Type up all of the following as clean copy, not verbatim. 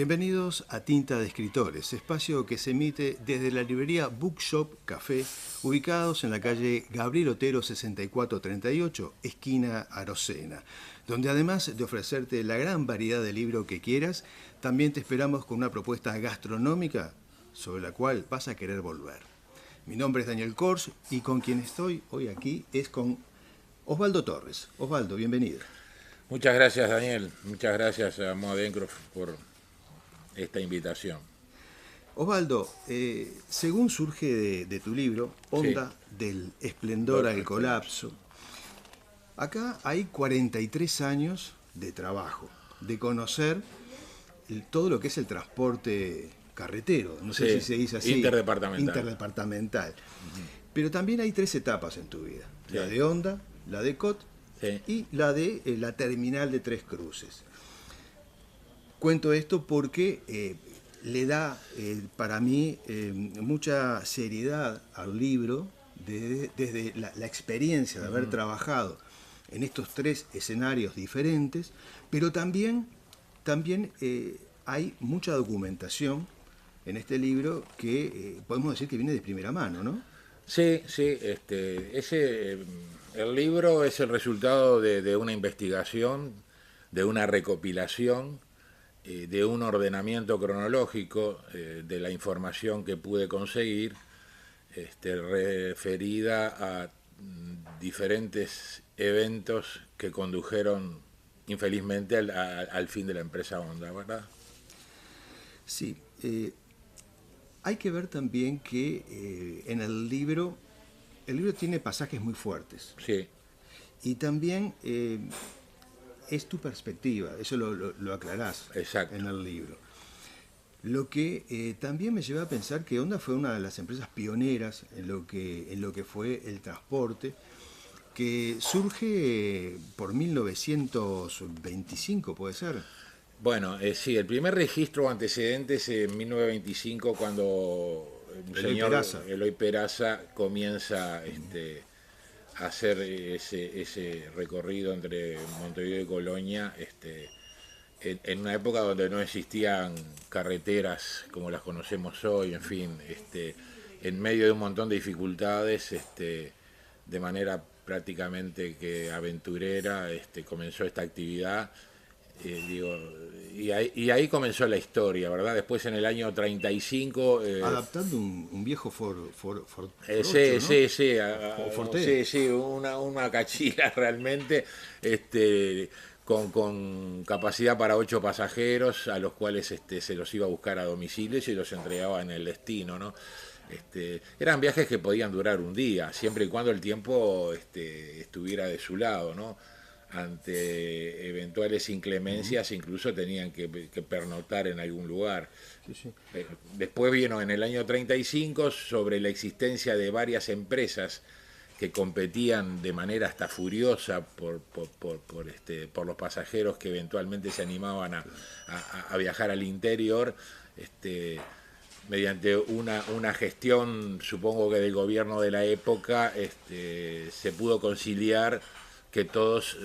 Bienvenidos a Tinta de Escritores, espacio que se emite desde la librería Bookshop Café, ubicados en la calle Gabriel Otero 6438, esquina Arocena, donde además de ofrecerte la gran variedad de libros que quieras, también te esperamos con una propuesta gastronómica sobre la cual vas a querer volver. Mi nombre es Daniel Kors y con quien estoy hoy aquí es con Osvaldo Torres. Osvaldo, bienvenido. Muchas gracias, Daniel. Muchas gracias a Moa Dencroft por esta invitación. Osvaldo, según surge de tu libro, Onda del esplendor al colapso, acá hay 43 años de trabajo, de conocer todo lo que es el transporte carretero, no sé si se dice así. Interdepartamental. Pero también hay 3 etapas en tu vida, la de Onda, la de COT y la de la terminal de Tres Cruces. Cuento esto porque le da, para mí, mucha seriedad al libro desde la experiencia de haber trabajado en estos 3 escenarios diferentes, pero también hay mucha documentación en este libro que podemos decir que viene de primera mano, ¿no? Sí, el libro es el resultado de una investigación, de una recopilación, de un ordenamiento cronológico de la información que pude conseguir, referida a diferentes eventos que condujeron infelizmente al fin de la empresa Onda, ¿verdad? Sí. Hay que ver también que en el libro tiene pasajes muy fuertes. Sí. Y también es tu perspectiva, eso lo aclarás. Exacto. En el libro. Lo que también me lleva a pensar que Honda fue una de las empresas pioneras en lo que fue el transporte, que surge por 1925, ¿puede ser? Bueno, sí, el primer registro o antecedente es en 1925, cuando el señor Eloy Peraza comienza a hacer ese recorrido entre Montevideo y Colonia, en una época donde no existían carreteras como las conocemos hoy, en fin, en medio de un montón de dificultades, de manera prácticamente que aventurera, comenzó esta actividad. Y ahí comenzó la historia, ¿verdad? Después, en el año 35... adaptando un viejo Ford 8, sí, ¿no? Sí, una cachila realmente, con capacidad para 8 pasajeros, a los cuales se los iba a buscar a domicilio y se los entregaba en el destino, ¿no? Eran viajes que podían durar un día, siempre y cuando el tiempo estuviera de su lado, ¿no? Ante eventuales inclemencias, incluso tenían que pernoctar en algún lugar. Sí. Después vino en el año 35 sobre la existencia de varias empresas que competían de manera hasta furiosa por los pasajeros que eventualmente se animaban a viajar al interior, mediante una gestión, supongo que del gobierno de la época, se pudo conciliar que todos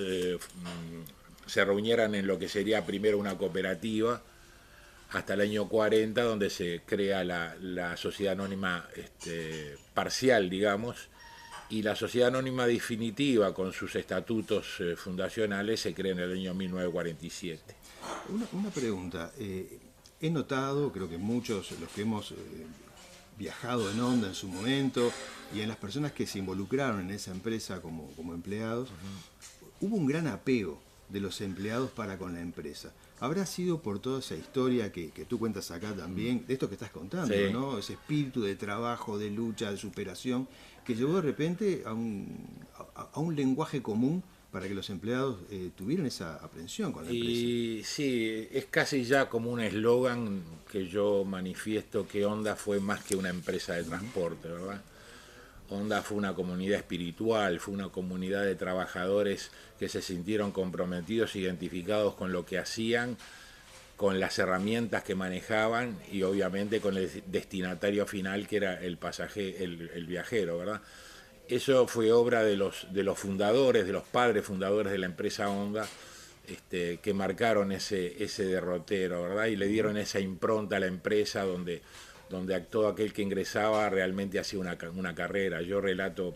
se reunieran en lo que sería primero una cooperativa, hasta el año 40, donde se crea la sociedad anónima parcial, digamos, y la sociedad anónima definitiva, con sus estatutos fundacionales, se crea en el año 1947. Una pregunta. He notado, creo que muchos, los que hemos viajado en Onda en su momento, y en las personas que se involucraron en esa empresa como empleados, hubo un gran apego de los empleados para con la empresa. Habrá sido por toda esa historia que tú cuentas acá también, de esto que estás contando, sí, ¿no? Ese espíritu de trabajo, de lucha, de superación, que llevó de repente a un lenguaje común para que los empleados tuvieran esa aprensión con la empresa. Y sí, es casi ya como un eslogan que yo manifiesto, que Honda fue más que una empresa de transporte, ¿verdad? Honda fue una comunidad espiritual, fue una comunidad de trabajadores que se sintieron comprometidos, identificados con lo que hacían, con las herramientas que manejaban y obviamente con el destinatario final, que era el pasajero, el viajero, ¿verdad? Eso fue obra de los fundadores, de los padres fundadores de la empresa Honda, que marcaron ese derrotero, ¿verdad? Y le dieron esa impronta a la empresa donde todo aquel que ingresaba realmente hacía una carrera. Yo relato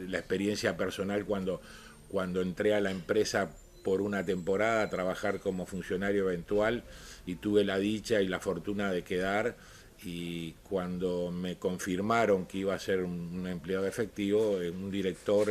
la experiencia personal cuando entré a la empresa por una temporada a trabajar como funcionario eventual y tuve la dicha y la fortuna de quedar, y cuando me confirmaron que iba a ser un empleado efectivo, un director,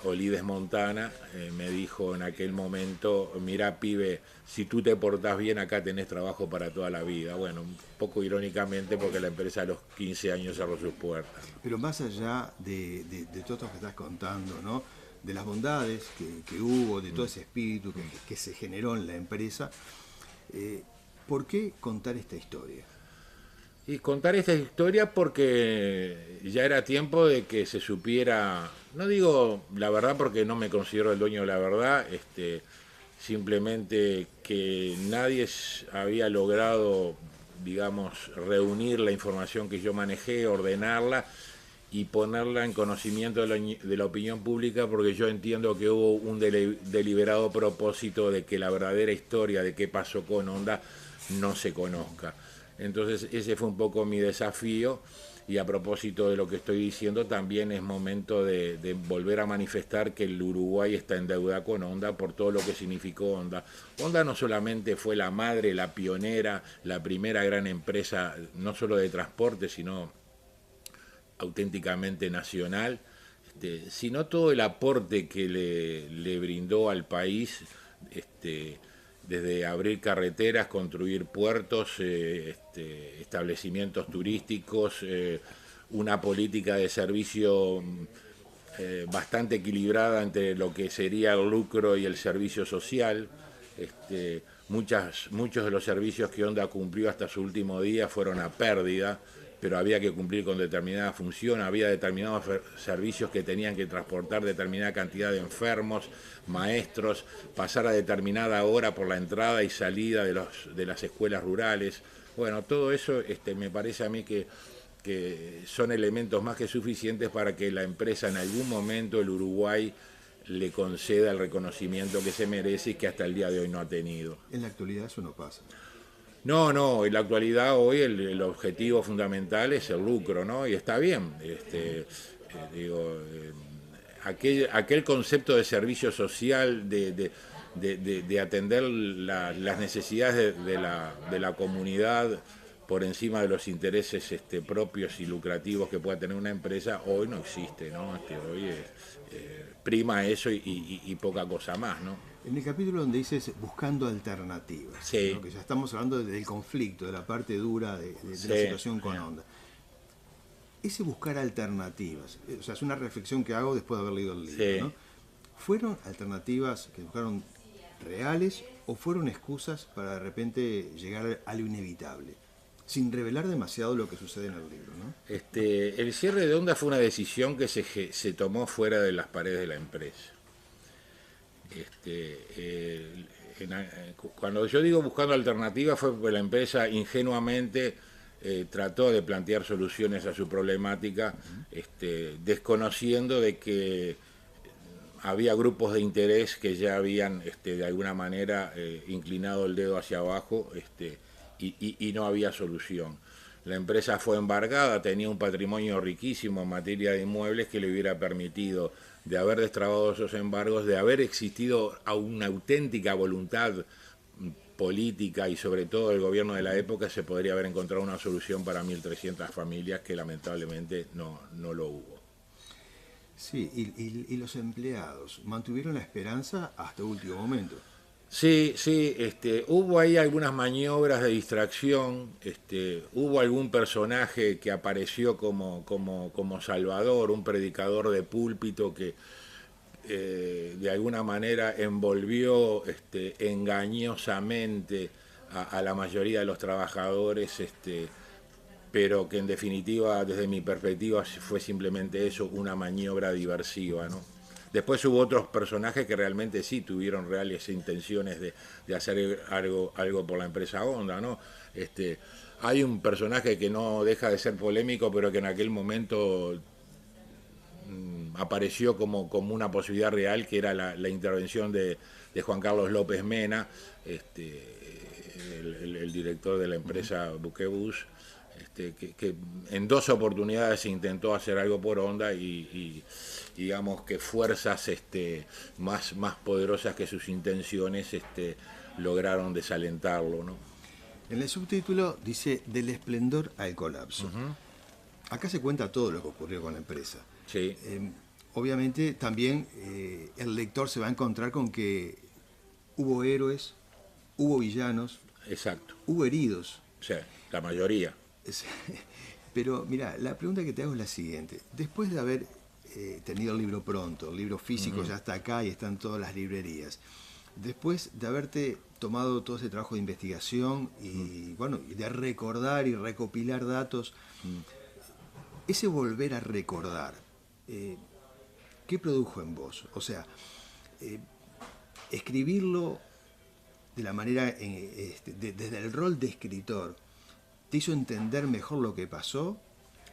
Olides Montana, me dijo en aquel momento: mirá, pibe, si tú te portás bien acá tenés trabajo para toda la vida. Bueno, un poco irónicamente, porque la empresa a los 15 años cerró sus puertas. Pero más allá de todo esto que estás contando, ¿no?, de las bondades que hubo, de todo ese espíritu que se generó en la empresa, ¿por qué contar esta historia? Y contar esta historia porque ya era tiempo de que se supiera, no digo la verdad porque no me considero el dueño de la verdad, simplemente que nadie había logrado, digamos, reunir la información que yo manejé, ordenarla y ponerla en conocimiento de la opinión pública, porque yo entiendo que hubo un deliberado propósito de que la verdadera historia de qué pasó con Honda no se conozca. Entonces ese fue un poco mi desafío, y a propósito de lo que estoy diciendo, también es momento de volver a manifestar que el Uruguay está en deuda con Honda por todo lo que significó Honda. Honda no solamente fue la madre, la pionera, la primera gran empresa, no solo de transporte, sino auténticamente nacional, sino todo el aporte que le brindó al país, desde abrir carreteras, construir puertos, establecimientos turísticos, una política de servicio bastante equilibrada entre lo que sería el lucro y el servicio social. Muchos de los servicios que Honda cumplió hasta su último día fueron a pérdida, pero había que cumplir con determinada función, había determinados servicios que tenían que transportar determinada cantidad de enfermos, maestros, pasar a determinada hora por la entrada y salida de las escuelas rurales. Bueno, todo eso me parece a mí que son elementos más que suficientes para que la empresa en algún momento, el Uruguay, le conceda el reconocimiento que se merece y que hasta el día de hoy no ha tenido. En la actualidad eso no pasa. No, en la actualidad hoy el objetivo fundamental es el lucro, ¿no? Y está bien, aquel concepto de servicio social, de atender las necesidades de la comunidad por encima de los intereses propios y lucrativos que pueda tener una empresa, hoy no existe, ¿no? Hoy prima eso y poca cosa más, ¿no? En el capítulo donde dices buscando alternativas, sí, ¿no?, que ya estamos hablando del conflicto, de la parte dura de sí, la situación con Honda. Ese buscar alternativas, o sea, es una reflexión que hago después de haber leído el libro, sí, ¿no? ¿Fueron alternativas que buscaron reales o fueron excusas para de repente llegar a lo inevitable, sin revelar demasiado lo que sucede en el libro, ¿no? El cierre de Honda fue una decisión que se tomó fuera de las paredes de la empresa. Cuando yo digo buscando alternativas, fue porque la empresa ingenuamente trató de plantear soluciones a su problemática, desconociendo de que había grupos de interés que ya habían de alguna manera inclinado el dedo hacia abajo, y no había solución. La empresa fue embargada, tenía un patrimonio riquísimo en materia de inmuebles que le hubiera permitido, de haber destrabado esos embargos, de haber existido una auténtica voluntad política y sobre todo del gobierno de la época, se podría haber encontrado una solución para 1.300 familias, que lamentablemente no lo hubo. Sí, y los empleados mantuvieron la esperanza hasta último momento. Sí, hubo ahí algunas maniobras de distracción, hubo algún personaje que apareció como salvador, un predicador de púlpito que de alguna manera envolvió engañosamente a la mayoría de los trabajadores, pero que en definitiva, desde mi perspectiva, fue simplemente eso, una maniobra diversiva, ¿no? Después hubo otros personajes que realmente sí tuvieron reales intenciones de hacer algo por la empresa Honda, ¿no? Hay un personaje que no deja de ser polémico, pero que en aquel momento apareció como una posibilidad real, que era la intervención de Juan Carlos López Mena, el director de la empresa Buquebus, que en 2 oportunidades se intentó hacer algo por Honda y digamos que fuerzas más poderosas que sus intenciones lograron desalentarlo, ¿no? En el subtítulo dice del esplendor al colapso. Acá se cuenta todo lo que ocurrió con la empresa. Sí. Obviamente también el lector se va a encontrar con que hubo héroes, hubo villanos, exacto, hubo heridos. Sí, la mayoría. Pero mira, la pregunta que te hago es la siguiente. Después de haber tenido el libro pronto, el libro físico ya está acá y está en todas las librerías, después de haberte tomado todo ese trabajo de investigación y bueno, de recordar y recopilar datos, ese volver a recordar, ¿qué produjo en vos? O sea, escribirlo de la manera, desde el rol de escritor, ¿te hizo entender mejor lo que pasó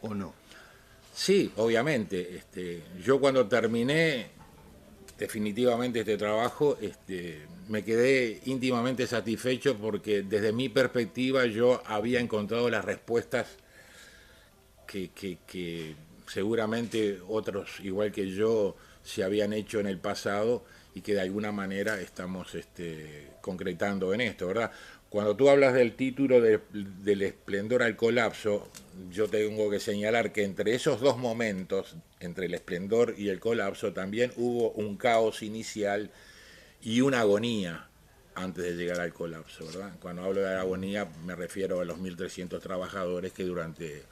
o no? Sí, obviamente. Yo cuando terminé definitivamente este trabajo, me quedé íntimamente satisfecho porque desde mi perspectiva yo había encontrado las respuestas que seguramente otros, igual que yo, se habían hecho en el pasado y que de alguna manera estamos concretando en esto, ¿verdad? Cuando tú hablas del título del esplendor al colapso, yo tengo que señalar que entre esos 2 momentos, entre el esplendor y el colapso, también hubo un caos inicial y una agonía antes de llegar al colapso, ¿verdad? Cuando hablo de agonía me refiero a los 1.300 trabajadores que durante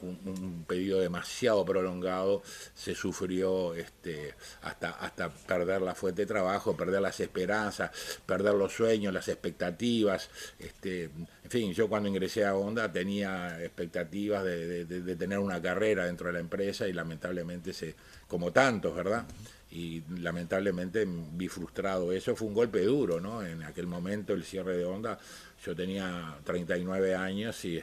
un periodo demasiado prolongado se sufrió hasta perder la fuente de trabajo, perder las esperanzas, perder los sueños, las expectativas. En fin, yo cuando ingresé a Honda tenía expectativas de tener una carrera dentro de la empresa y lamentablemente, como tantos, ¿verdad? Y lamentablemente vi frustrado eso. Fue un golpe duro, ¿no? En aquel momento el cierre de Honda, yo tenía 39 años y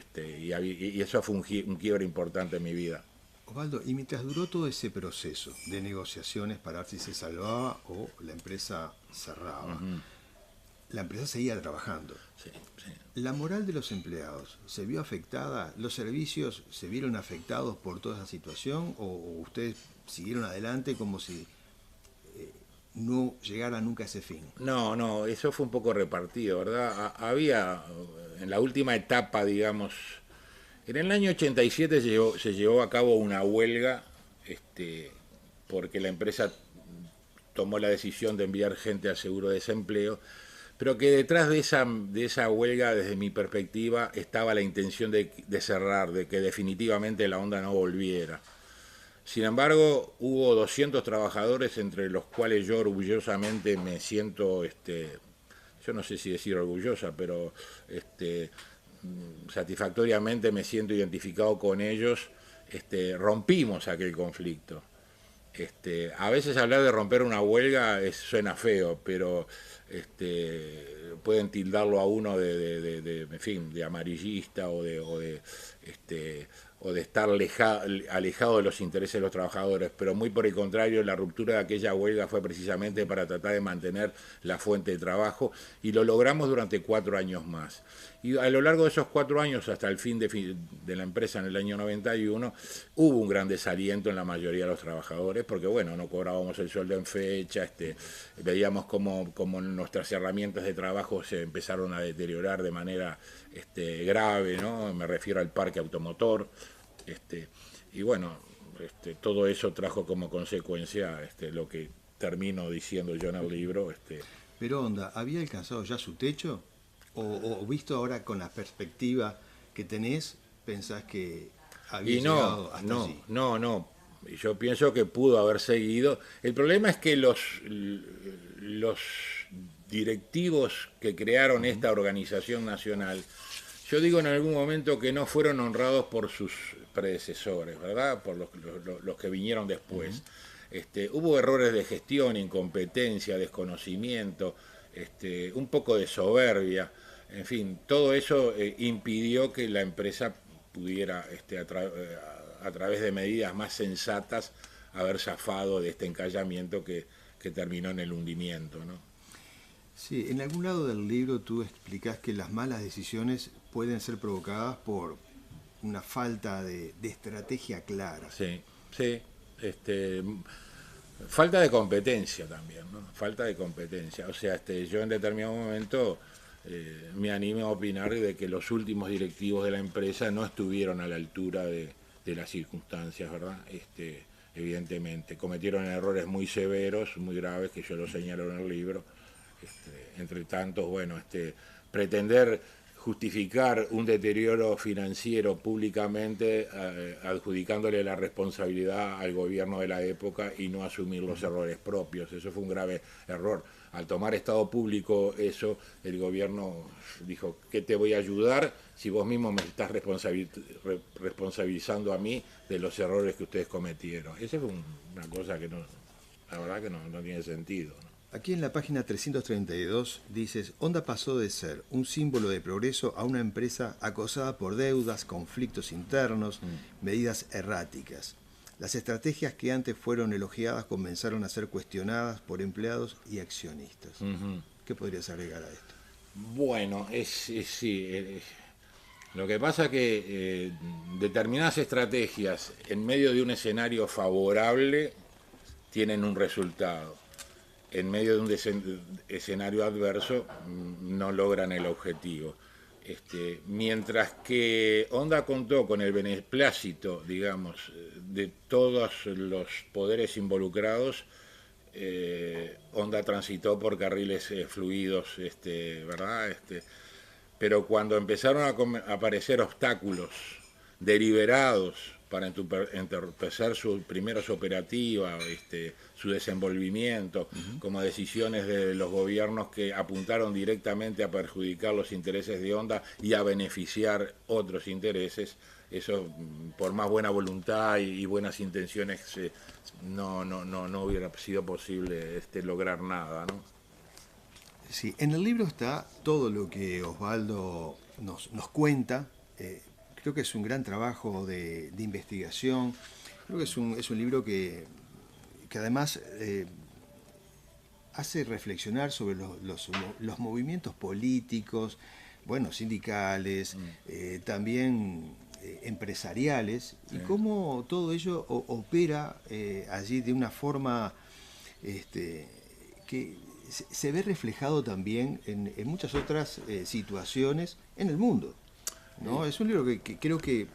eso fue un quiebre importante en mi vida. Osvaldo, y mientras duró todo ese proceso de negociaciones para ver si se salvaba o la empresa cerraba, la empresa seguía trabajando. Sí, sí. ¿La moral de los empleados se vio afectada? ¿Los servicios se vieron afectados por toda esa situación? ¿O ustedes siguieron adelante como si no llegara nunca a ese fin? No, eso fue un poco repartido, ¿verdad? Había, en la última etapa, digamos, en el año 87 se llevó a cabo una huelga, porque la empresa tomó la decisión de enviar gente al seguro de desempleo, pero que detrás de esa huelga, desde mi perspectiva, estaba la intención de cerrar, de que definitivamente la Honda no volviera. Sin embargo, hubo 200 trabajadores, entre los cuales yo orgullosamente me siento, yo no sé si decir orgullosa, pero satisfactoriamente me siento identificado con ellos. Rompimos aquel conflicto. A veces hablar de romper una huelga suena feo, pero pueden tildarlo a uno en fin, de amarillista o de estar alejado de los intereses de los trabajadores, pero muy por el contrario, la ruptura de aquella huelga fue precisamente para tratar de mantener la fuente de trabajo y lo logramos durante 4 años más. Y a lo largo de esos 4 años, hasta el fin de la empresa en el año 91, hubo un gran desaliento en la mayoría de los trabajadores, porque bueno, no cobrábamos el sueldo en fecha, veíamos como nuestras herramientas de trabajo se empezaron a deteriorar de manera grave, ¿no? Me refiero al parque automotor, y bueno, todo eso trajo como consecuencia lo que termino diciendo yo en el libro. Pero Honda, ¿había alcanzado ya su techo? ¿O visto ahora con la perspectiva que tenés, pensás que había llegado hasta allí? No. Yo pienso que pudo haber seguido. El problema es que los directivos que crearon esta organización nacional, yo digo en algún momento que no fueron honrados por sus predecesores, ¿verdad? Por los que vinieron después. Hubo errores de gestión, incompetencia, desconocimiento, un poco de soberbia. En fin, todo eso impidió que la empresa pudiera, a través de medidas más sensatas, haber zafado de este encallamiento que terminó en el hundimiento, ¿no? Sí, en algún lado del libro tú explicás que las malas decisiones pueden ser provocadas por una falta de estrategia clara. Sí, sí. Falta de competencia también, ¿no? Falta de competencia. O sea, yo en determinado momento me animo a opinar de que los últimos directivos de la empresa no estuvieron a la altura de las circunstancias, ¿verdad? Evidentemente, cometieron errores muy severos, muy graves, que yo lo señalo en el libro. Entre tantos, bueno, pretender justificar un deterioro financiero públicamente adjudicándole la responsabilidad al gobierno de la época y no asumir los errores propios. Eso fue un grave error. Al tomar Estado público eso, el gobierno dijo, ¿qué te voy a ayudar si vos mismo me estás responsabilizando a mí de los errores que ustedes cometieron? Esa fue una cosa que no, la verdad que no tiene sentido, ¿no? Aquí en la página 332 dices, Honda pasó de ser un símbolo de progreso a una empresa acosada por deudas, conflictos internos, medidas erráticas. Las estrategias que antes fueron elogiadas comenzaron a ser cuestionadas por empleados y accionistas. ¿Qué podrías agregar a esto? Bueno, sí. Lo que pasa es que determinadas estrategias en medio de un escenario favorable tienen un resultado. En medio de un escenario adverso no logran el objetivo. Mientras que Honda contó con el beneplácito, digamos, de todos los poderes involucrados, Honda transitó por carriles fluidos, ¿verdad? Pero cuando empezaron a aparecer obstáculos deliberados para entorpecer sus primeros operativas, su desenvolvimiento, como decisiones de los gobiernos que apuntaron directamente a perjudicar los intereses de Honda y a beneficiar otros intereses, eso por más buena voluntad y buenas intenciones no hubiera sido posible lograr nada, ¿no? Sí, en el libro está todo lo que Osvaldo nos cuenta. Creo que es un gran trabajo de investigación. Creo que es un libro que además hace reflexionar sobre los movimientos políticos, bueno, sindicales, también empresariales, y cómo todo ello opera allí de una forma que se ve reflejado también en muchas otras situaciones en el mundo, ¿no? Es un libro que creo que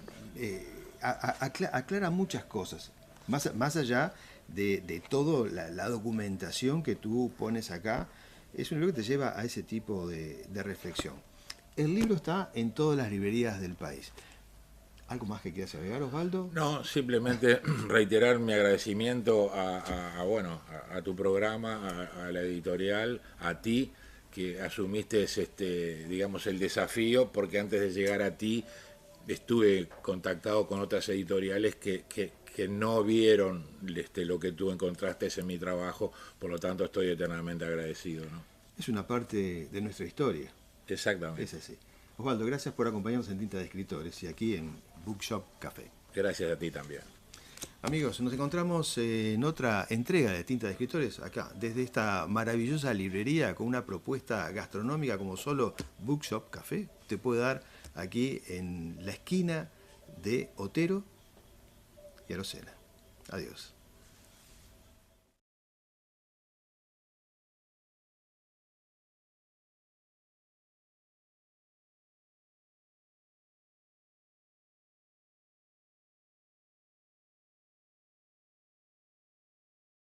aclara muchas cosas, más allá de toda la documentación que tú pones acá. Es un libro que te lleva a ese tipo de reflexión. El libro está en todas las librerías del país. ¿Algo más que quieras agregar, Osvaldo? No, simplemente reiterar mi agradecimiento a tu programa, a la editorial, a ti, que asumiste digamos, el desafío, porque antes de llegar a ti estuve contactado con otras editoriales que no vieron lo que tú encontraste en mi trabajo, por lo tanto estoy eternamente agradecido, ¿no? Es una parte de nuestra historia. Exactamente. Es así. Osvaldo, gracias por acompañarnos en Tinta de Escritores y aquí en Bookshop Café. Gracias a ti también. Amigos, nos encontramos en otra entrega de Tinta de Escritores, acá, desde esta maravillosa librería con una propuesta gastronómica como solo Bookshop Café te puede dar aquí en la esquina de Otero y Arocena. Adiós.